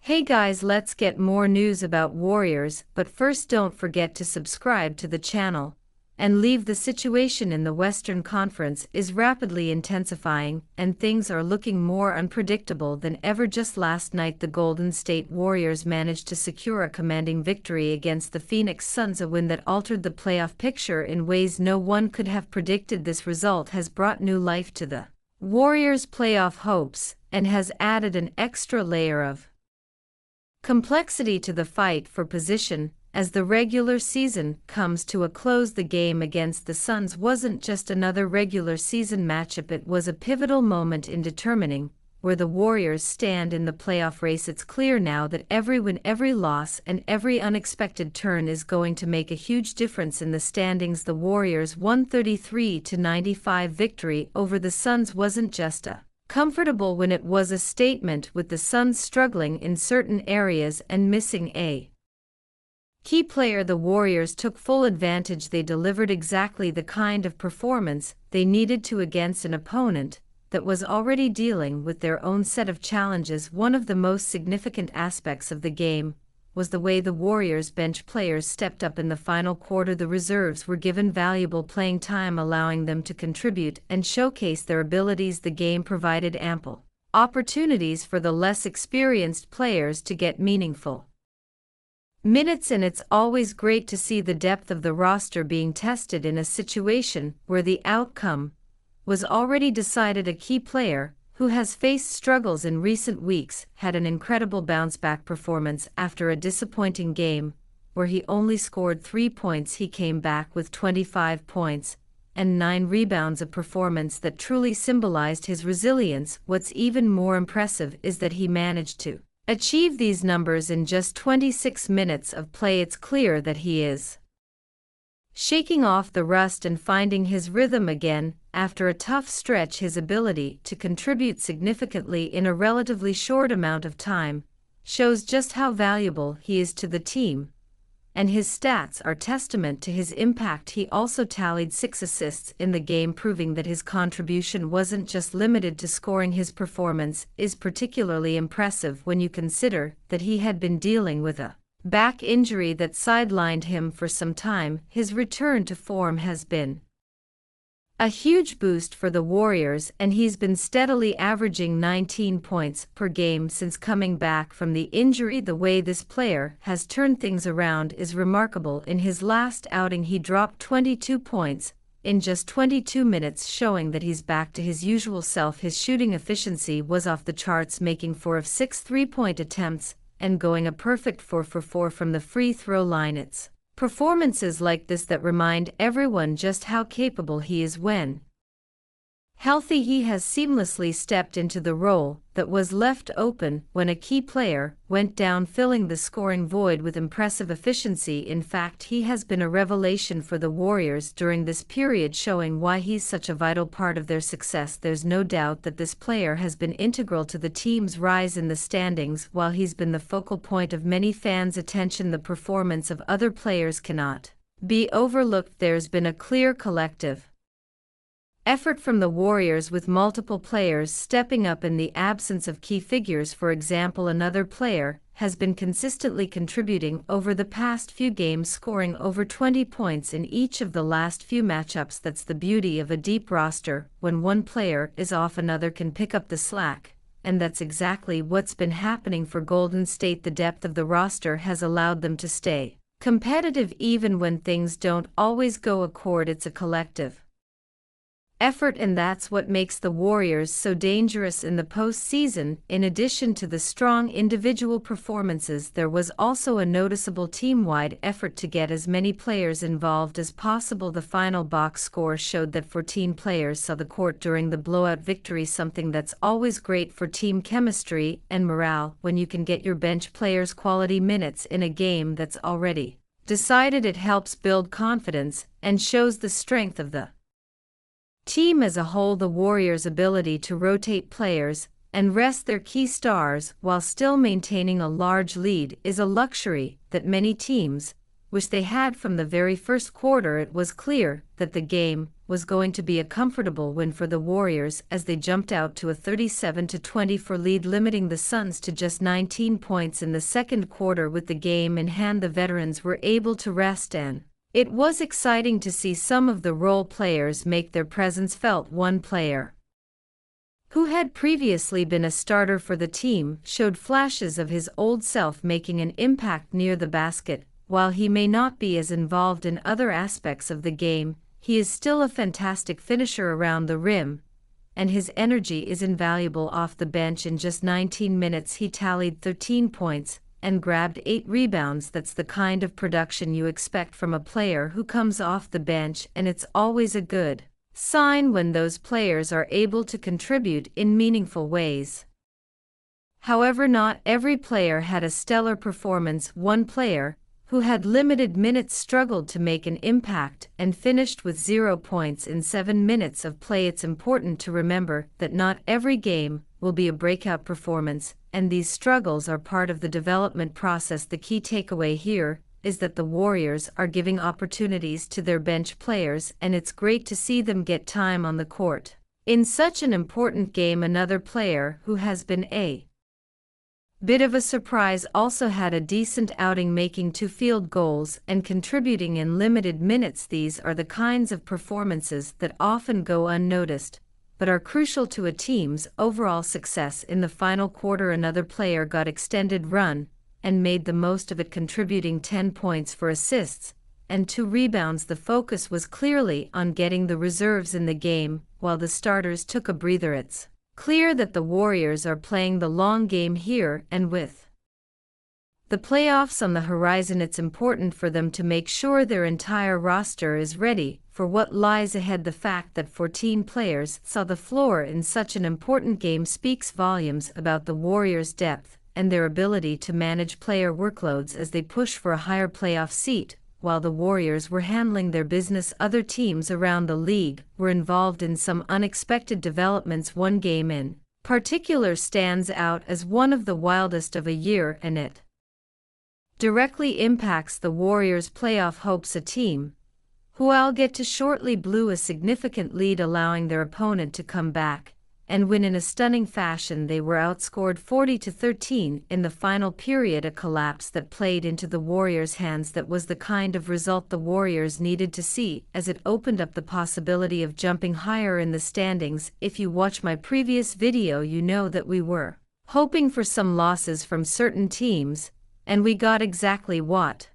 Hey guys, let's get more news about Warriors, but first don't forget to subscribe to the channel and leave. The situation in the Western Conference is rapidly intensifying and things are looking more unpredictable than ever. Just last night the Golden State Warriors managed to secure a commanding victory against the Phoenix Suns, a win that altered the playoff picture in ways no one could have predicted. This result has brought new life to the Warriors' playoff hopes and has added an extra layer of complexity to the fight for position as the regular season comes to a close. The game against the Suns wasn't just another regular season matchup, it was a pivotal moment in determining where the Warriors stand in the playoff race. It's clear now that every win, every loss, and every unexpected turn is going to make a huge difference in the standings. The Warriors' 133-95 victory over the Suns wasn't just a comfortable win, it was a statement, with the Suns struggling in certain areas and missing a key player. The Warriors took full advantage. They delivered exactly the kind of performance they needed to against an opponent that was already dealing with their own set of challenges. One of the most significant aspects of the game was the way the Warriors' bench players stepped up in the final quarter. The reserves were given valuable playing time, allowing them to contribute and showcase their abilities. The game provided ample opportunities for the less experienced players to get meaningful minutes, and it's always great to see the depth of the roster being tested in a situation where the outcome was already decided. A key player who has faced struggles in recent weeks had an incredible bounce-back performance after a disappointing game where he only scored 3 points. He came back with 25 points and 9 rebounds, a performance that truly symbolized his resilience. What's even more impressive is that he managed to achieve these numbers in just 26 minutes of play. It's clear that he is shaking off the rust and finding his rhythm again after a tough stretch. His ability to contribute significantly in a relatively short amount of time shows just how valuable he is to the team, and his stats are testament to his impact. He also tallied 6 assists in the game, proving that his contribution wasn't just limited to scoring. His performance is particularly impressive when you consider that he had been dealing with a back injury that sidelined him for some time. His return to form has been a huge boost for the Warriors, and he's been steadily averaging 19 points per game since coming back from the injury. The way this player has turned things around is remarkable. In his last outing, he dropped 22 points in just 22 minutes, showing that he's back to his usual self. His shooting efficiency was off the charts, making 4 of 6 three-point attempts and going a perfect 4 for 4 from the free throw line. It's performances like this that remind everyone just how capable he is when healthy. He has seamlessly stepped into the role that was left open when a key player went down, filling the scoring void with impressive efficiency. In fact, he has been a revelation for the Warriors during this period, showing why he's such a vital part of their success. There's no doubt that this player has been integral to the team's rise in the standings. While he's been the focal point of many fans' attention, the performance of other players cannot be overlooked. There's been a clear collective effort from the Warriors, with multiple players stepping up in the absence of key figures. For example, another player has been consistently contributing over the past few games, scoring over 20 points in each of the last few matchups. That's the beauty of a deep roster. When one player is off, another can pick up the slack, and that's exactly what's been happening for Golden State. The depth of the roster has allowed them to stay competitive even when things don't always go according. It's a collective effort, and that's what makes the Warriors so dangerous in the postseason. In addition to the strong individual performances, there was also a noticeable team-wide effort to get as many players involved as possible. The final box score showed that 14 players saw the court during the blowout victory, something that's always great for team chemistry and morale. When you can get your bench players quality minutes in a game that's already decided, it helps build confidence and shows the strength of the team as a whole. The Warriors' ability to rotate players and rest their key stars while still maintaining a large lead is a luxury that many teams wish they had from the very first quarter. It was clear that the game was going to be a comfortable win for the Warriors as they jumped out to a 37-24 lead, limiting the Suns to just 19 points in the second quarter. With the game in hand, the veterans were able to rest, and it was exciting to see some of the role players make their presence felt. One player, who had previously been a starter for the team, showed flashes of his old self making an impact near the basket. While he may not be as involved in other aspects of the game, he is still a fantastic finisher around the rim, and his energy is invaluable off the bench. In just 19 minutes he tallied 13 points and grabbed 8 rebounds. That's the kind of production you expect from a player who comes off the bench, and it's always a good sign when those players are able to contribute in meaningful ways. However, not every player had a stellar performance. One player, who had limited minutes, struggled to make an impact and finished with 0 points in 7 minutes of play. It's important to remember that not every game will be a breakout performance, and these struggles are part of the development process. The key takeaway here is that the Warriors are giving opportunities to their bench players, and it's great to see them get time on the court in such an important game. Another player who has been a bit of a surprise also had a decent outing, making 2 field goals and contributing in limited minutes. These are the kinds of performances that often go unnoticed, but are crucial to a team's overall success. In the final quarter, another player got extended run and made the most of it, contributing 10 points, 4 assists, and 2 rebounds. The focus was clearly on getting the reserves in the game, while the starters took a breather. It's clear that the Warriors are playing the long game here, and with the playoffs on the horizon, it's important for them to make sure their entire roster is ready for what lies ahead. The fact that 14 players saw the floor in such an important game speaks volumes about the Warriors' depth and their ability to manage player workloads as they push for a higher playoff seat. While the Warriors were handling their business, other teams around the league were involved in some unexpected developments. One game in particular stands out as one of the wildest of a year, and it directly impacts the Warriors' playoff hopes. A team, who I'll get to shortly, blew a significant lead, allowing their opponent to come back and win in a stunning fashion. They were outscored 40-13 in the final period, a collapse that played into the Warriors' hands. That was the kind of result the Warriors needed to see, as it opened up the possibility of jumping higher in the standings. If you watch my previous video, you know that we were hoping for some losses from certain teams, and we got exactly what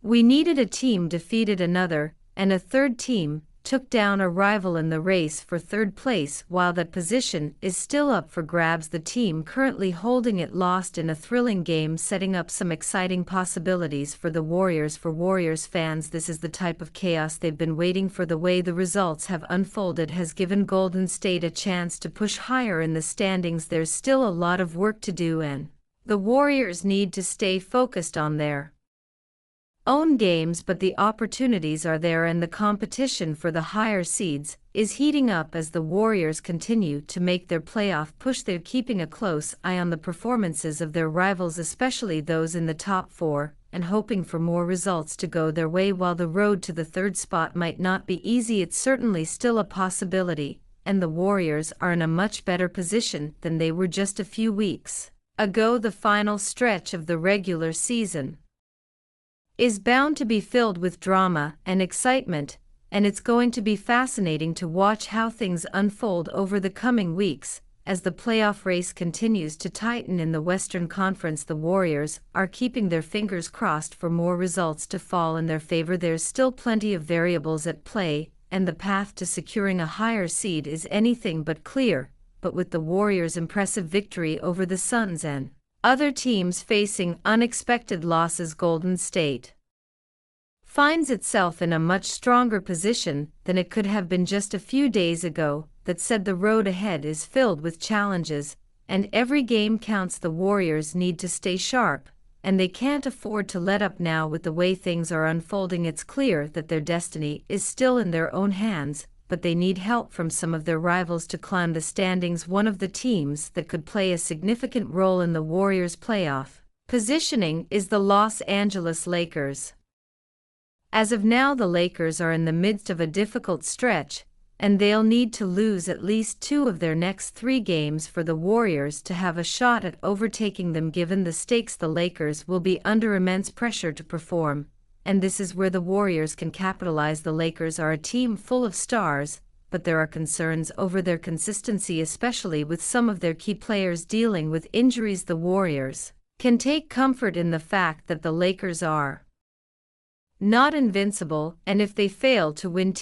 we needed. A team defeated another, and a third team took down a rival in the race for third place. While that position is still up for grabs, the team currently holding it lost in a thrilling game, setting up some exciting possibilities for the Warriors. For Warriors fans, this is the type of chaos they've been waiting for. The way the results have unfolded has given Golden State a chance to push higher in the standings. There's still a lot of work to do, and the Warriors need to stay focused on their own games, but the opportunities are there, and the competition for the higher seeds is heating up as the Warriors continue to make their playoff push. They're keeping a close eye on the performances of their rivals, especially those in the top 4, and hoping for more results to go their way. While the road to the third spot might not be easy, it's certainly still a possibility, and the Warriors are in a much better position than they were just a few weeks ago. The final stretch of the regular season is bound to be filled with drama and excitement, and it's going to be fascinating to watch how things unfold over the coming weeks. As the playoff race continues to tighten in the Western Conference, the Warriors are keeping their fingers crossed for more results to fall in their favor. There's still plenty of variables at play, and the path to securing a higher seed is anything but clear. But with the Warriors' impressive victory over the Suns and other teams facing unexpected losses, Golden State finds itself in a much stronger position than it could have been just a few days ago. That said, the road ahead is filled with challenges, and every game counts. The Warriors need to stay sharp, and they can't afford to let up now. With the way things are unfolding, it's clear that their destiny is still in their own hands, but they need help from some of their rivals to climb the standings. One of the teams that could play a significant role in the Warriors' playoff positioning is the Los Angeles Lakers. As of now, the Lakers are in the midst of a difficult stretch, and they'll need to lose at least 2 of their next 3 games for the Warriors to have a shot at overtaking them. Given the stakes, the Lakers will be under immense pressure to perform, and this is where the Warriors can capitalize. The Lakers are a team full of stars, but there are concerns over their consistency, especially with some of their key players dealing with injuries. The Warriors can take comfort in the fact that the Lakers are not invincible, and if they fail to win,